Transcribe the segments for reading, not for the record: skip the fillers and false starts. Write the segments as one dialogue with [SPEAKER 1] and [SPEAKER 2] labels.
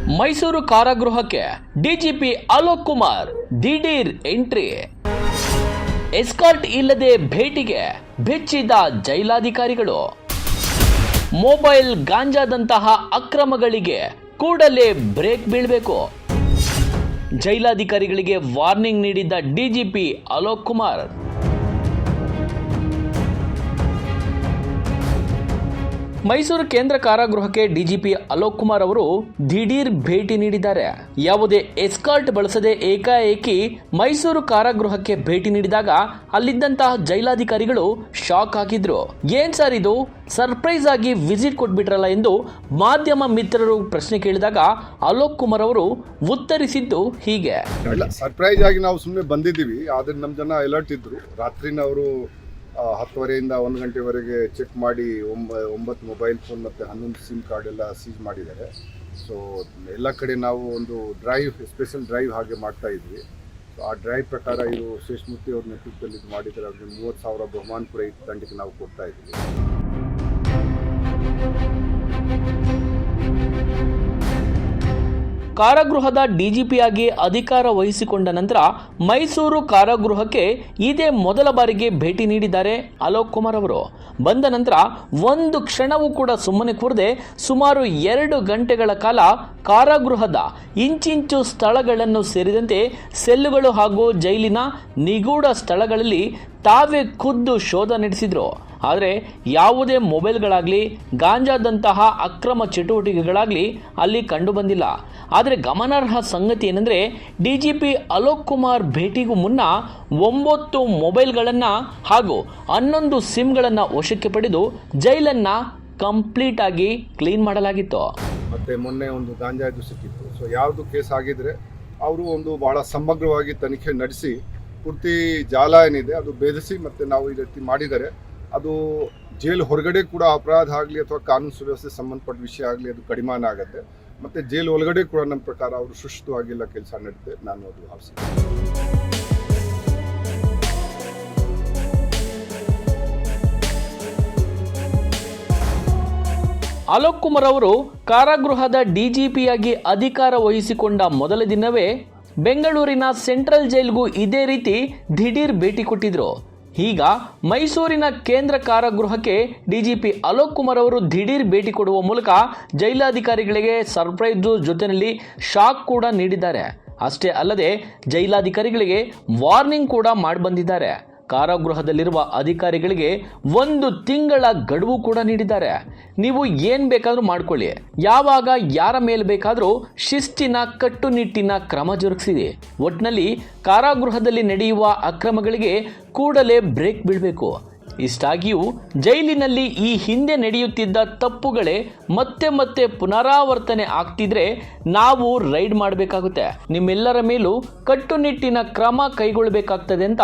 [SPEAKER 1] Mysuru ಕಾರಾಗೃಹಕ್ಕೆ DGP Alok Kumar ದಿಢೀರ್ entry. Escort ಇಲ್ಲದೆ ಭೇಟಿಗೆ ಬೆಚ್ಚಿದ ಜೈಲಾಧಿಕಾರಿಗಳು. ಮೊಬೈಲ್ ಗಾಂಜಾದಂತಹ ಅಕ್ರಮಗಳಿಗೆ ಕೂಡಲೇ ಬ್ರೇಕ್ ಬೀಳಬೇಕು. ಜೈಲಾಧಿಕಾರಿಗಳಿಗೆ ವಾರ್ನಿಂಗ್ ನೀಡಿದ್ದ ಡಿಜಿಪಿ ಅಲೋಕ್ ಕುಮಾರ್. ಮೈಸೂರು ಕೇಂದ್ರ ಕಾರಾಗೃಹಕ್ಕೆ ಡಿಜಿಪಿ ಅಲೋಕ್ ಕುಮಾರ್ ಅವರು ದಿಢೀರ್ ಭೇಟಿ ನೀಡಿದ್ದಾರೆ. ಯಾವುದೇ ಎಸ್ಕಾರ್ಟ್ ಬಳಸದೆ ಏಕಾಏಕಿ ಮೈಸೂರು ಕಾರಾಗೃಹಕ್ಕೆ ಭೇಟಿ ನೀಡಿದಾಗ ಅಲ್ಲಿದ್ದಂತಹ ಜೈಲಾಧಿಕಾರಿಗಳು ಶಾಕ್ ಆಗಿದ್ರು. ಏನ್ ಸರ್ ಇದು, ಸರ್ಪ್ರೈಸ್ ಆಗಿ ವಿಸಿಟ್ ಕೊಟ್ಬಿಟ್ರಲ್ಲ ಎಂದು ಮಾಧ್ಯಮ ಮಿತ್ರರು ಪ್ರಶ್ನೆ ಕೇಳಿದಾಗ ಅಲೋಕ್ ಕುಮಾರ್ ಅವರು ಉತ್ತರಿಸಿದ್ದು ಹೀಗೆ.
[SPEAKER 2] ಸರ್ಪ್ರೈಸ್ ಆಗಿ ನಾವು ಸುಮ್ಮನೆ ಬಂದಿದ್ದೀವಿ, ಆದ್ರೆ ನಮ್ಮ ಜನ ಅಲರ್ಟ್ ಇದ್ರು. ರಾತ್ರಿನ ಅವರು 10:30 1 ಗಂಟೆವರೆಗೆ ಚೆಕ್ ಮಾಡಿ 9 ಮೊಬೈಲ್ ಫೋನ್ ಮತ್ತು 11 ಸಿಮ್ ಕಾರ್ಡ್ ಎಲ್ಲ ಸೀಜ್ ಮಾಡಿದ್ದಾರೆ. ಸೊ ಎಲ್ಲ ಕಡೆ ನಾವು ಒಂದು ಸ್ಪೆಷಲ್ ಡ್ರೈವ್ ಹಾಗೆ ಮಾಡ್ತಾ ಇದ್ವಿ. ಸೊ ಆ ಡ್ರೈವ್ ಪ್ರಕಾರ ಇದು ಶೇಷಮೂರ್ತಿ ಅವ್ರ ನೇತೃತ್ವದಲ್ಲಿ ಇದು ಮಾಡಿದರೆ ಅವ್ರಿಗೆ 30,000 ಬಹುಮಾನ ಕೂಡ ಈ ತಂಡಕ್ಕೆ ನಾವು ಕೊಡ್ತಾ ಇದ್ವಿ.
[SPEAKER 1] ಕಾರಾಗೃಹದ ಡಿಜಿಪಿಯಾಗಿ ಅಧಿಕಾರ ವಹಿಸಿಕೊಂಡ ನಂತರ ಮೈಸೂರು ಕಾರಾಗೃಹಕ್ಕೆ ಇದೇ ಮೊದಲ ಬಾರಿಗೆ ಭೇಟಿ ನೀಡಿದ್ದಾರೆ ಅಲೋಕ್ ಕುಮಾರ್ ಅವರು. ಬಂದ ನಂತರ ಒಂದು ಕ್ಷಣವೂ ಕೂಡ ಸುಮ್ಮನೆ ಕೂರದೆ ಸುಮಾರು 2 ಗಂಟೆಗಳ ಕಾಲ ಕಾರಾಗೃಹದ ಇಂಚಿಂಚು ಸ್ಥಳಗಳನ್ನು ಸೇರಿದಂತೆ ಸೆಲ್ಲುಗಳು ಹಾಗೂ ಜೈಲಿನ ನಿಗೂಢ ಸ್ಥಳಗಳಲ್ಲಿ ತಾವೇ ಖುದ್ದು ಶೋಧ ನಡೆಸಿದ್ರು. ಆದರೆ ಯಾವುದೇ ಮೊಬೈಲ್ಗಳಾಗಲಿ ಗಾಂಜಾದಂತಹ ಅಕ್ರಮ ಚಟುವಟಿಕೆಗಳಾಗಲಿ ಅಲ್ಲಿ ಕಂಡುಬಂದಿಲ್ಲ. ಆದರೆ ಗಮನಾರ್ಹ ಸಂಗತಿ ಏನೆಂದರೆ ಡಿಜಿಪಿ ಅಲೋಕ್ ಕುಮಾರ್ ಭೇಟಿಗೂ ಮುನ್ನ 9 ಮೊಬೈಲ್ಗಳನ್ನು ಹಾಗೂ 11 ಸಿಮ್ಗಳನ್ನು ವಶಕ್ಕೆ ಪಡೆದು ಜೈಲನ್ನು ಕಂಪ್ಲೀಟ್ ಆಗಿ ಕ್ಲೀನ್ ಮಾಡಲಾಗಿತ್ತು.
[SPEAKER 2] ಮತ್ತೆ ಮೊನ್ನೆ ಒಂದು ಗಾಂಜಾ ಸಿಕ್ಕಿತ್ತು. ಸೊ ಯಾವುದು ಕೇಸ್ ಆಗಿದ್ರೆ ಅವರು ಒಂದು ಬಹಳ ಸಮಗ್ರವಾಗಿ ತನಿಖೆ ನಡೆಸಿ ಪೂರ್ತಿ ಜಾಲ ಏನಿದೆ ಅದು ಭೇದಿಸಿ ಮತ್ತೆ ನಾವು ಈ ರೀತಿ ಮಾಡಿದರೆ ಅದು ಜೈಲು ಹೊರಗಡೆ ಕೂಡ ಅಪರಾಧ ಆಗಲಿ ಅಥವಾ ಕಾನೂನು ಸುವ್ಯವಸ್ಥೆ ಸಂಬಂಧಪಟ್ಟ ವಿಷಯ ಆಗಲಿ ಅದು ಕಡಿಮೆ ಆಗುತ್ತೆ. ಮತ್ತು ಜೈಲು ಒಳಗಡೆ ಕೂಡ ನಮ್ಮ ಪ್ರಕಾರ ಅವರು ಸುಷ್ಟವಾಗಿಲ್ಲ ಕೆಲಸ ನಡೆದಿದೆ ನಾನು ಅದು ಭಾವಿಸ್ತೀನಿ.
[SPEAKER 1] ಅಲೋಕ್ ಕುಮಾರ್ ಅವರು ಕಾರಾಗೃಹದ ಡಿಜಿಪಿಯಾಗಿ ಅಧಿಕಾರ ವಹಿಸಿಕೊಂಡ ಮೊದಲ ದಿನವೇ ಬೆಂಗಳೂರಿನ ಸೆಂಟ್ರಲ್ ಜೈಲ್ಗೂ ಇದೇ ರೀತಿ ದಿಢೀರ್ ಭೇಟಿ ಕೊಟ್ಟಿದ್ರು. ಈಗ ಮೈಸೂರಿನ ಕೇಂದ್ರ ಕಾರಾಗೃಹಕ್ಕೆ ಡಿಜಿಪಿ ಅಲೋಕ್ ಕುಮಾರ್ ಅವರು ದಿಢೀರ್ ಭೇಟಿ ಕೊಡುವ ಮೂಲಕ ಜೈಲಾಧಿಕಾರಿಗಳಿಗೆ ಸರ್ಪ್ರೈಸ್ ಜೊತೆಯಲ್ಲಿ ಶಾಕ್ ಕೂಡ ನೀಡಿದ್ದಾರೆ. ಅಷ್ಟೇ ಅಲ್ಲದೆ ಜೈಲಾಧಿಕಾರಿಗಳಿಗೆ ವಾರ್ನಿಂಗ್ ಕೂಡ ಮಾಡಿ ಬಂದಿದ್ದಾರೆ. ಕಾರಾಗೃಹದಲ್ಲಿರುವ ಅಧಿಕಾರಿಗಳಿಗೆ 1 ತಿಂಗಳ ಗಡುವು ಕೂಡ ನೀಡಿದ್ದಾರೆ. ನೀವು ಏನು ಬೇಕಾದರೂ ಮಾಡ್ಕೊಳ್ಳಿ, ಯಾವಾಗ ಯಾರ ಮೇಲೆ ಬೇಕಾದರೂ ಶಿಸ್ತಿನ ಕಟ್ಟುನಿಟ್ಟಿನ ಕ್ರಮ ಜರುಗಿಸಿದೆ. ಒಟ್ಟಿನಲ್ಲಿ ಕಾರಾಗೃಹದಲ್ಲಿ ನಡೆಯುವ ಅಕ್ರಮಗಳಿಗೆ ಕೂಡಲೇ ಬ್ರೇಕ್ ಬೀಳಬೇಕು. ಇಷ್ಟಾಗಿಯೂ ಜೈಲಿನಲ್ಲಿ ಈ ಹಿಂದೆ ನಡೆಯುತ್ತಿದ್ದ ತಪ್ಪುಗಳೇ ಮತ್ತೆ ಪುನರಾವರ್ತನೆ ಆಗ್ತಿದ್ರೆ ನಾವು ರೈಡ್ ಮಾಡಬೇಕಾಗುತ್ತೆ. ನಿಮ್ಮೆಲ್ಲರ ಮೇಲೂ ಕಟ್ಟುನಿಟ್ಟಿನ ಕ್ರಮ ಕೈಗೊಳ್ಳಬೇಕಾಗ್ತದೆ ಅಂತ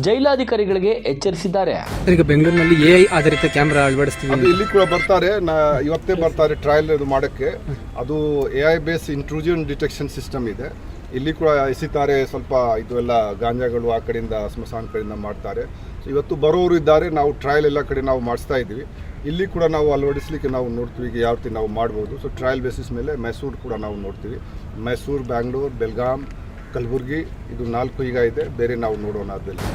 [SPEAKER 1] ಜೈಲಾಧಿಕಾರಿಗಳಿಗೆ ಎಚ್ಚರಿಸಿದ್ದಾರೆ.
[SPEAKER 3] ಈಗ ಬೆಂಗಳೂರಿನಲ್ಲಿ AI ಆಧಾರಿತ ಕ್ಯಾಮೆರಾ ಅಳವಡಿಸ್ತೀವಿ,
[SPEAKER 2] ಇಲ್ಲಿ ಕೂಡ ಬರ್ತಾರೆ, ಇವತ್ತೇ ಬರ್ತಾರೆ ಟ್ರಯಲ್ ಮಾಡೋಕ್ಕೆ. ಅದು AI base intrusion detection system ಇದೆ. ಇಲ್ಲಿ ಕೂಡ ಎಸಿತಾರೆ, ಸ್ವಲ್ಪ ಇದು ಎಲ್ಲ ಗಾಂಜಾಗಳು ಆ ಕಡೆಯಿಂದ ಸ್ಮಶಾನ ಕಡೆಯಿಂದ ಮಾಡ್ತಾರೆ. ಸೊ ಇವತ್ತು ಬರೋರು ಇದ್ದಾರೆ, ನಾವು ಟ್ರಯಲ್ ಎಲ್ಲ ಕಡೆ ನಾವು ಮಾಡಿಸ್ತಾ ಇದ್ದೀವಿ. ಇಲ್ಲಿ ಕೂಡ ನಾವು ಅಳವಡಿಸಲಿಕ್ಕೆ ನಾವು ನೋಡ್ತೀವಿ ಈಗ ಯಾವ ರೀತಿ ನಾವು ಮಾಡ್ಬೋದು. ಸೊ ಟ್ರಯಲ್ ಬೇಸಿಸ್ ಮೇಲೆ ಮೈಸೂರು ಕೂಡ ನಾವು ನೋಡ್ತೀವಿ. ಮೈಸೂರು, ಬ್ಯಾಂಗ್ಳೂರು, ಬೆಲ್ಗಾಂ, ಕಲಬುರ್ಗಿ ಇದು 4 ಈಗ ಇದೆ, ಬೇರೆ ನಾವು ನೋಡೋಣ ಅದರಲ್ಲಿ.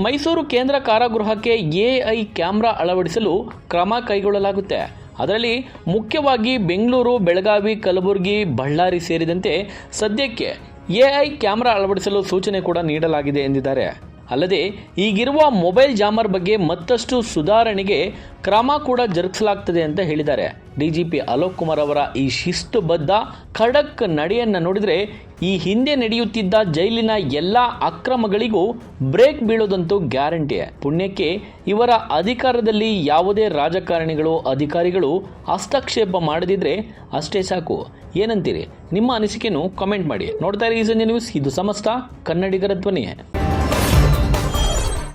[SPEAKER 1] ಮೈಸೂರು ಕೇಂದ್ರ ಕಾರಾಗೃಹಕ್ಕೆ AI ಕ್ಯಾಮೆರಾ ಅಳವಡಿಸಲು ಕ್ರಮ ಕೈಗೊಳ್ಳಲಾಗುತ್ತೆ. ಅದರಲ್ಲಿ ಮುಖ್ಯವಾಗಿ ಬೆಂಗಳೂರು, ಬೆಳಗಾವಿ, ಕಲಬುರಗಿ, ಬಳ್ಳಾರಿ ಸೇರಿದಂತೆ ಸದ್ಯಕ್ಕೆ AI ಕ್ಯಾಮೆರಾ ಅಳವಡಿಸಲು ಸೂಚನೆ ಕೂಡ ನೀಡಲಾಗಿದೆ ಎಂದಿದ್ದಾರೆ. ಅಲ್ಲದೆ ಈಗಿರುವ ಮೊಬೈಲ್ ಜಾಮರ್ ಬಗ್ಗೆ ಮತ್ತಷ್ಟು ಸುಧಾರಣೆಗೆ ಕ್ರಮ ಕೂಡ ಜರುಗಿಸಲಾಗ್ತದೆ ಅಂತ ಹೇಳಿದ್ದಾರೆ. ಡಿಜಿಪಿ ಅಲೋಕ್ ಕುಮಾರ್ ಅವರ ಈ ಶಿಸ್ತುಬದ್ಧ ಖಡಕ್ ನಡೆಯನ್ನು ನೋಡಿದರೆ ಈ ಹಿಂದೆ ನಡೆಯುತ್ತಿದ್ದ ಜೈಲಿನ ಎಲ್ಲ ಅಕ್ರಮಗಳಿಗೂ ಬ್ರೇಕ್ ಬೀಳೋದಂತೂ ಗ್ಯಾರಂಟಿ. ಪುಣ್ಯಕ್ಕೆ ಇವರ ಅಧಿಕಾರದಲ್ಲಿ ಯಾವುದೇ ರಾಜಕಾರಣಿಗಳು, ಅಧಿಕಾರಿಗಳು ಹಸ್ತಕ್ಷೇಪ ಮಾಡದಿದ್ರೆ ಅಷ್ಟೇ ಸಾಕು. ಏನಂತೀರಿ? ನಿಮ್ಮ ಅನಿಸಿಕೆಯನ್ನು ಕಾಮೆಂಟ್ ಮಾಡಿ. ನೋಡ್ತಾ ಇರಿ ಈ ಸಂಜೆ ನ್ಯೂಸ್. ಇದು ಸಮಸ್ತ ಕನ್ನಡಿಗರ ಧ್ವನಿ.